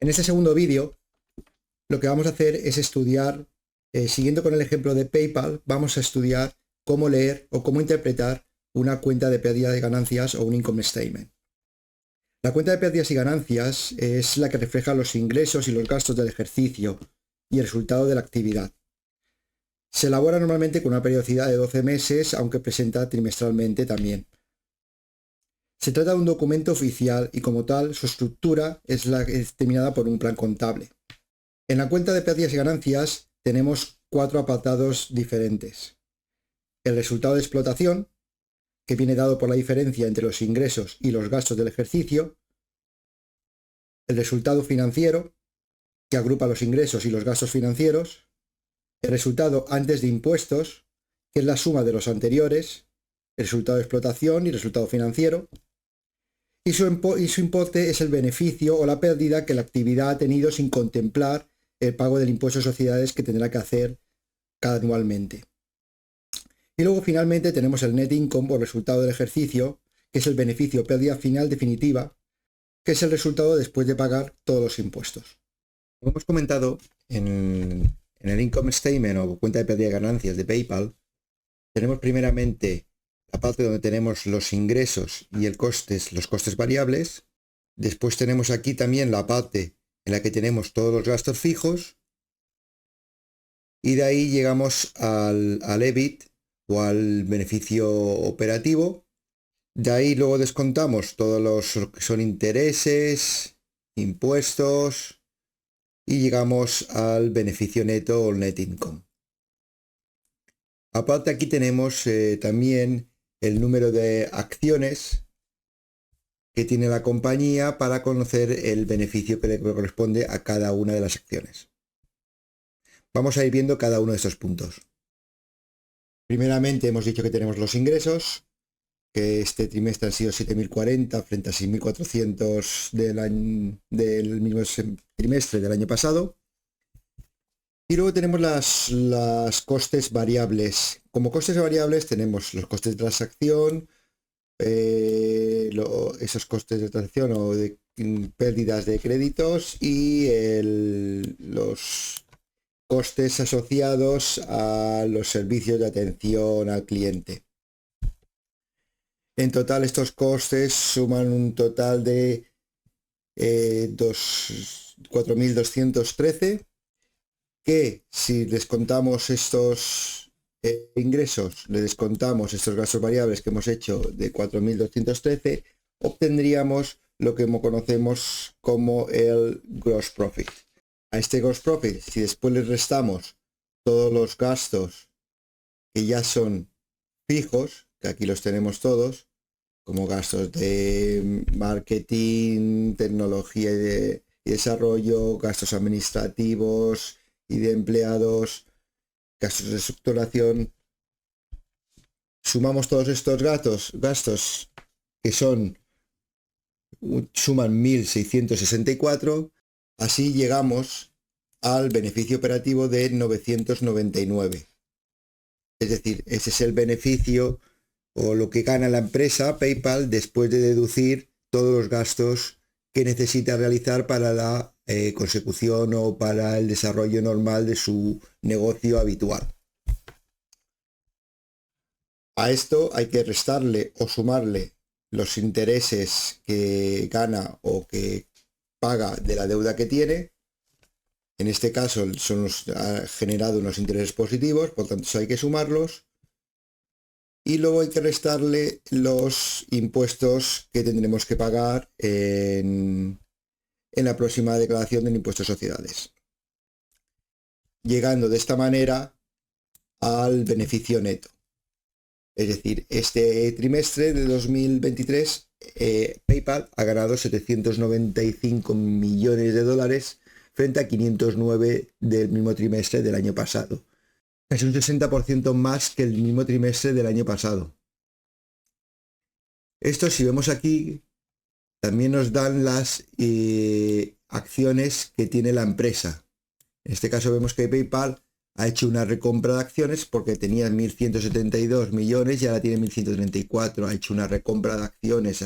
En este segundo vídeo, lo que vamos a hacer es estudiar, siguiendo con el ejemplo de PayPal, vamos a estudiar cómo leer o cómo interpretar una cuenta de pérdida de ganancias o un income statement. La cuenta de pérdidas y ganancias es la que refleja los ingresos y los gastos del ejercicio y el resultado de la actividad. Se elabora normalmente con una periodicidad de 12 meses, aunque presenta trimestralmente también. Se trata de un documento oficial y como tal su estructura es determinada por un plan contable. En la cuenta de pérdidas y ganancias tenemos 4 apartados diferentes. El resultado de explotación, que viene dado por la diferencia entre los ingresos y los gastos del ejercicio. El resultado financiero, que agrupa los ingresos y los gastos financieros. El resultado antes de impuestos, que es la suma de los anteriores. El resultado de explotación y el resultado financiero. Y su importe es el beneficio o la pérdida que la actividad ha tenido sin contemplar el pago del impuesto de sociedades que tendrá que hacer anualmente. Y luego finalmente tenemos el net income o resultado del ejercicio, que es el beneficio o pérdida final definitiva, que es el resultado después de pagar todos los impuestos. Como hemos comentado en el income statement o cuenta de pérdida de ganancias de PayPal, tenemos primeramente la parte donde tenemos los ingresos y los costes variables. Después tenemos aquí también la parte en la que tenemos todos los gastos fijos. Y de ahí llegamos al EBIT o al beneficio operativo. De ahí luego descontamos todos los que son intereses, impuestos y llegamos al beneficio neto o net income. Aparte aquí tenemos también el número de acciones que tiene la compañía para conocer el beneficio que le corresponde a cada una de las acciones. Vamos a ir viendo cada uno de estos puntos. Primeramente hemos dicho que tenemos los ingresos, que este trimestre han sido 7.040 frente a 6.400 del mismo trimestre del año pasado. Y luego tenemos las costes variables. Como costes variables tenemos los costes de transacción, esos costes de transacción o de pérdidas de créditos y los costes asociados a los servicios de atención al cliente. En total estos costes suman un total de 4.213, que si descontamos estos ingresos, le descontamos estos gastos variables que hemos hecho de 4.213, obtendríamos lo que conocemos como el gross profit. A este gross profit, si después le restamos todos los gastos que ya son fijos, que aquí los tenemos todos, como gastos de marketing, tecnología y desarrollo, gastos administrativos y de empleados, gastos de estructuración, sumamos todos estos gastos que suman 1.664, así llegamos al beneficio operativo de 999. Es decir, ese es el beneficio o lo que gana la empresa PayPal después de deducir todos los gastos que necesita realizar para la consecución o para el desarrollo normal de su negocio habitual. A esto hay que restarle o sumarle los intereses que gana o que paga de la deuda que tiene. En este caso ha generado unos intereses positivos, por tanto hay que sumarlos. Y luego hay que restarle los impuestos que tendremos que pagar en la próxima declaración del impuesto de sociedades. Llegando de esta manera al beneficio neto. Es decir, este trimestre de 2023 PayPal ha ganado 795 millones de dólares frente a 509 del mismo trimestre del año pasado. Es un 60% más que el mismo trimestre del año pasado. Esto, si vemos aquí, también nos dan las acciones que tiene la empresa. En este caso vemos que PayPal ha hecho una recompra de acciones porque tenía 1.172 millones y ahora tiene 1.134. Ha hecho una recompra de acciones,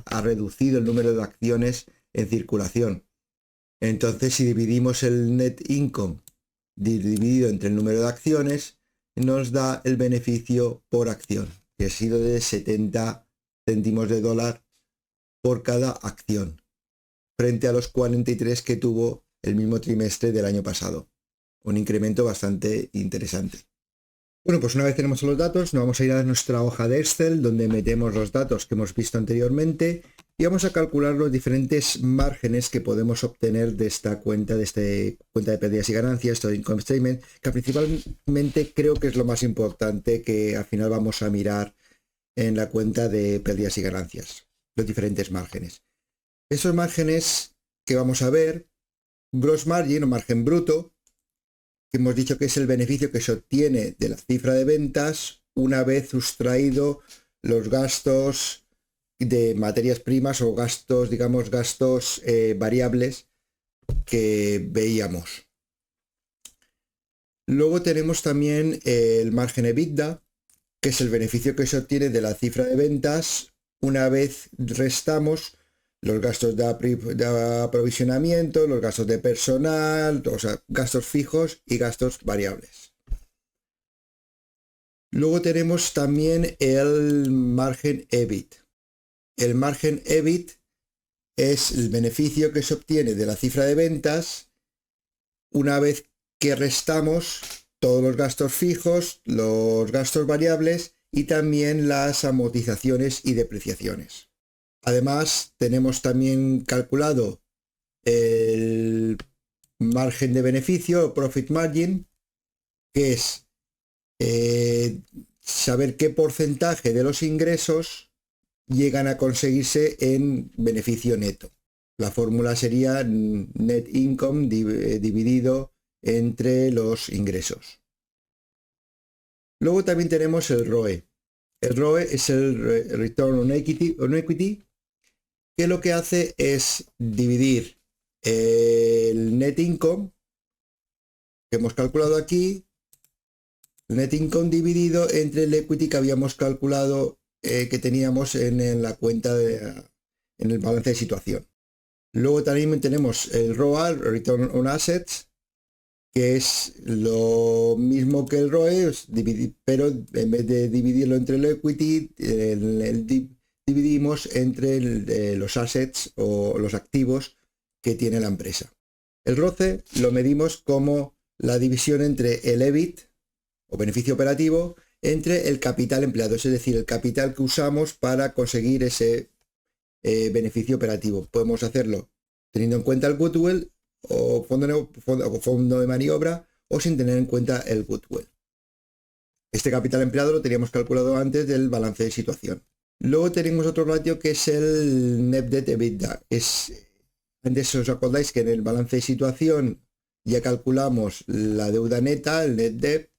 ha reducido el número de acciones en circulación. Entonces, si dividimos el net income dividido entre el número de acciones, nos da el beneficio por acción, que ha sido de 70 céntimos de dólar por cada acción, frente a los 43 que tuvo el mismo trimestre del año pasado. Un incremento bastante interesante. Bueno, pues una vez tenemos los datos, nos vamos a ir a nuestra hoja de Excel, donde metemos los datos que hemos visto anteriormente y vamos a calcular los diferentes márgenes que podemos obtener de esta cuenta, cuenta de pérdidas y ganancias, esto de income statement, que principalmente creo que es lo más importante que al final vamos a mirar en la cuenta de pérdidas y ganancias, los diferentes márgenes. Esos márgenes que vamos a ver, gross margin o margen bruto, que hemos dicho que es el beneficio que se obtiene de la cifra de ventas una vez sustraído los gastos de materias primas o gastos, digamos, gastos variables que veíamos. Luego tenemos también el margen EBITDA, que es el beneficio que se obtiene de la cifra de ventas una vez restamos los gastos de aprovisionamiento, los gastos de personal, o sea, gastos fijos y gastos variables. Luego tenemos también el margen EBIT. El margen EBIT es el beneficio que se obtiene de la cifra de ventas una vez que restamos todos los gastos fijos, los gastos variables y también las amortizaciones y depreciaciones. Además, tenemos también calculado el margen de beneficio, profit margin, que es saber qué porcentaje de los ingresos llegan a conseguirse en beneficio neto. La fórmula sería net income dividido entre los ingresos. Luego también tenemos el ROE. El ROE es el Return on Equity, que lo que hace es dividir el net income que hemos calculado aquí, el net income dividido entre el equity que habíamos calculado que teníamos en la cuenta en el balance de situación. Luego también tenemos el ROA, Return on Assets, que es lo mismo que el ROE, pero en vez de dividirlo entre el equity, dividimos entre los assets o los activos que tiene la empresa. El ROCE lo medimos como la división entre el EBIT o beneficio operativo entre el capital empleado, es decir, el capital que usamos para conseguir ese beneficio operativo. Podemos hacerlo teniendo en cuenta el goodwill o fondo de maniobra o sin tener en cuenta el goodwill. Este capital empleado lo teníamos calculado antes del balance de situación. Luego tenemos otro ratio que es el net debt EBITDA. Antes os acordáis que en el balance de situación ya calculamos la deuda neta, el net debt,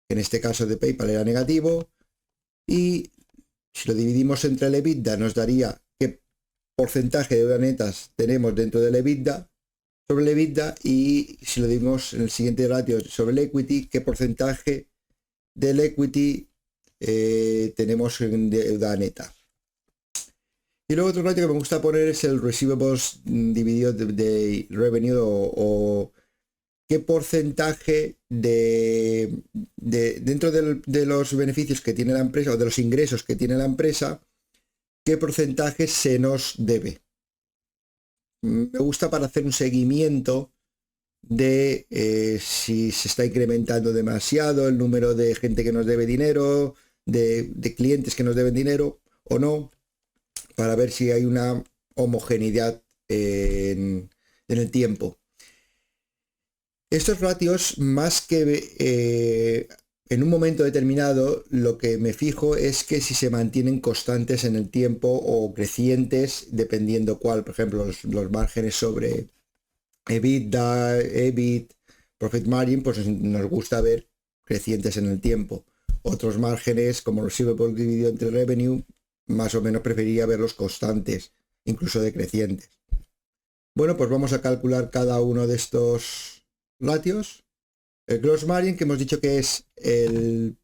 que en este caso de PayPal era negativo, y si lo dividimos entre el EBITDA nos daría qué porcentaje de deuda netas tenemos dentro del EBITDA, sobre el EBITDA, y si lo dividimos en el siguiente ratio sobre el equity, qué porcentaje del equity tenemos en deuda neta. Y luego otro ratio que me gusta poner es el receivables dividido de revenue o qué porcentaje dentro de los beneficios que tiene la empresa o de los ingresos que tiene la empresa, qué porcentaje se nos debe. Me gusta para hacer un seguimiento de si se está incrementando demasiado el número de gente que nos debe dinero, de clientes que nos deben dinero o no, para ver si hay una homogeneidad en el tiempo. Estos ratios, más que en un momento determinado, lo que me fijo es que si se mantienen constantes en el tiempo o crecientes, dependiendo cuál, por ejemplo, los márgenes sobre EBITDA, EBIT, Profit Margin, pues nos gusta ver crecientes en el tiempo. Otros márgenes, como Receivable dividido entre Revenue, más o menos preferiría verlos constantes, incluso decrecientes. Bueno, pues vamos a calcular cada uno de estos ratios. El Gross Margin, que hemos dicho que es el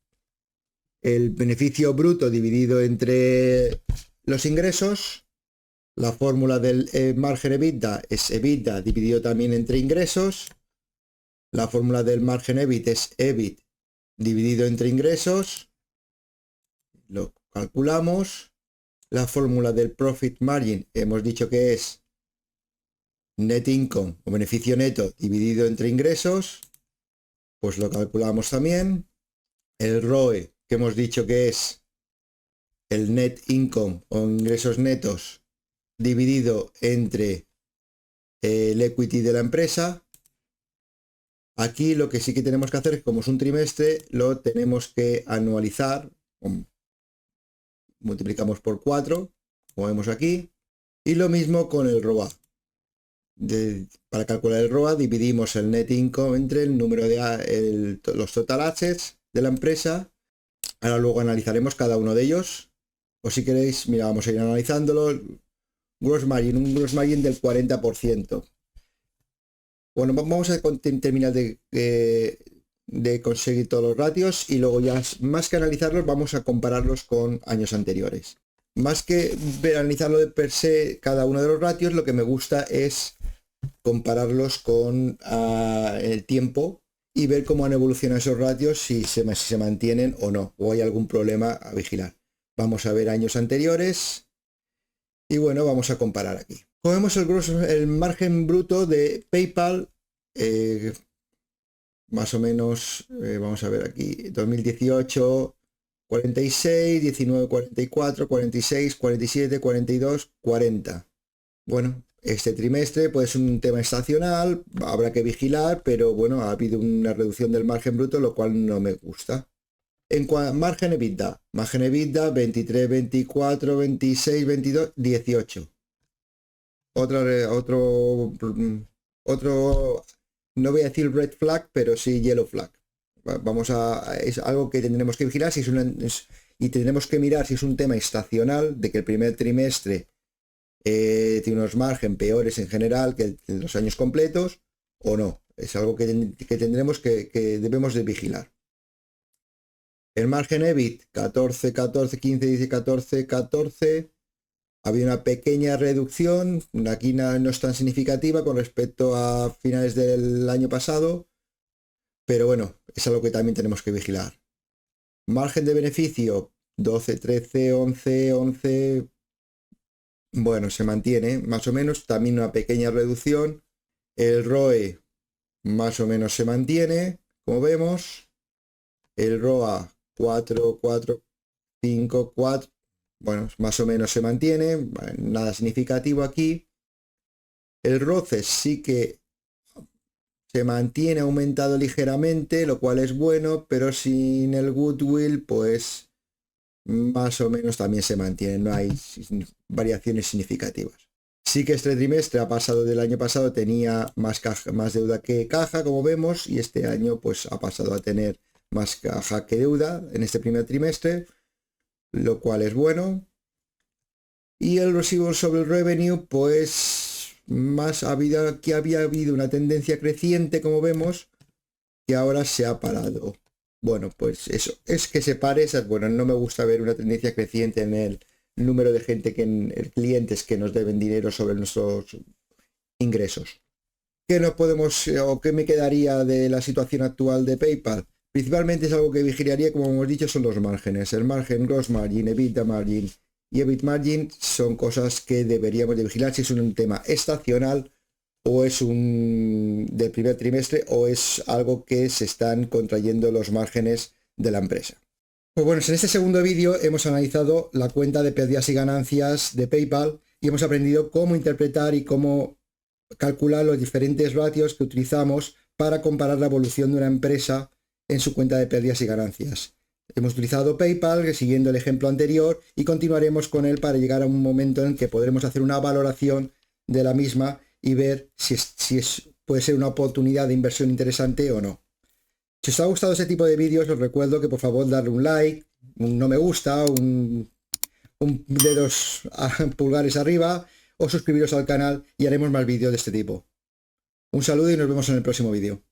beneficio bruto dividido entre los ingresos. La fórmula del margen EBITDA es EBITDA dividido también entre ingresos. La fórmula del margen EBIT es EBIT dividido entre ingresos. Lo calculamos. La fórmula del profit margin hemos dicho que es net income o beneficio neto dividido entre ingresos. Pues lo calculamos también. El ROE que hemos dicho que es el net income o ingresos netos dividido entre el equity de la empresa. Aquí lo que sí que tenemos que hacer es, como es un trimestre, lo tenemos que anualizar. Multiplicamos por 4, como vemos aquí. Y lo mismo con el ROA. Para calcular el ROA dividimos el net income entre el número de los total assets de la empresa. Ahora luego analizaremos cada uno de ellos. O si queréis, mira, vamos a ir analizándolo. Gross margin, un gross margin del 40%. Bueno, vamos a terminar de conseguir todos los ratios y luego ya, más que analizarlos, vamos a compararlos con años anteriores. Más que analizarlo de per se cada uno de los ratios, lo que me gusta es compararlos con el tiempo y ver cómo han evolucionado esos ratios, si se mantienen o no, o hay algún problema a vigilar. Vamos a ver años anteriores y bueno, vamos a comparar aquí. Como vemos, el margen bruto de PayPal, más o menos, vamos a ver aquí, 2018, 46, 19, 44, 46, 47, 42, 40. Bueno, este trimestre puede ser un tema estacional, habrá que vigilar, pero bueno, ha habido una reducción del margen bruto, lo cual no me gusta. En cuanto a margen EBITDA, 23, 24, 26, 22, 18. Otro, no voy a decir red flag, pero sí yellow flag. Es algo que tendremos que vigilar y tendremos que mirar si es un tema estacional, de que el primer trimestre tiene unos margen peores en general que los años completos, o no. Es algo que tendremos que debemos de vigilar. El margen EBIT 14, 14, 15, 10, 14, 14. Había una pequeña reducción, aquí no es tan significativa con respecto a finales del año pasado, pero bueno, es algo que también tenemos que vigilar. Margen de beneficio 12, 13, 11, 11. Bueno, se mantiene más o menos, también una pequeña reducción. El ROE más o menos se mantiene, como vemos. El ROA 4, 4, 5, 4. Bueno, más o menos se mantiene, nada significativo aquí. El ROCE sí que se mantiene aumentado ligeramente, lo cual es bueno, pero sin el goodwill, pues más o menos también se mantiene, no hay variaciones significativas. Sí que este trimestre ha pasado del año pasado, tenía más deuda que caja, como vemos, y este año pues ha pasado a tener más caja que deuda en este primer trimestre, lo cual es bueno. Y el residual sobre el revenue, pues que había habido una tendencia creciente, como vemos, que ahora se ha parado. Bueno, pues eso, es que se pare, bueno, no me gusta ver una tendencia creciente en el número de gente, clientes que nos deben dinero sobre nuestros ingresos. ¿Qué nos podemos o qué me quedaría de la situación actual de PayPal? Principalmente es algo que vigilaría, como hemos dicho, son los márgenes. El margen, gross margin, EBITDA margin y EBIT margin son cosas que deberíamos de vigilar si es un tema estacional o es del primer trimestre o es algo que se están contrayendo los márgenes de la empresa. Pues bueno, en este segundo vídeo hemos analizado la cuenta de pérdidas y ganancias de PayPal y hemos aprendido cómo interpretar y cómo calcular los diferentes ratios que utilizamos para comparar la evolución de una empresa en su cuenta de pérdidas y ganancias. Hemos utilizado PayPal siguiendo el ejemplo anterior y continuaremos con él para llegar a un momento en que podremos hacer una valoración de la misma y ver si puede ser una oportunidad de inversión interesante o no. Si os ha gustado este tipo de vídeos, os recuerdo que por favor darle un like, un no me gusta, un dedos pulgares arriba o suscribiros al canal y haremos más vídeos de este tipo. Un saludo y nos vemos en el próximo vídeo.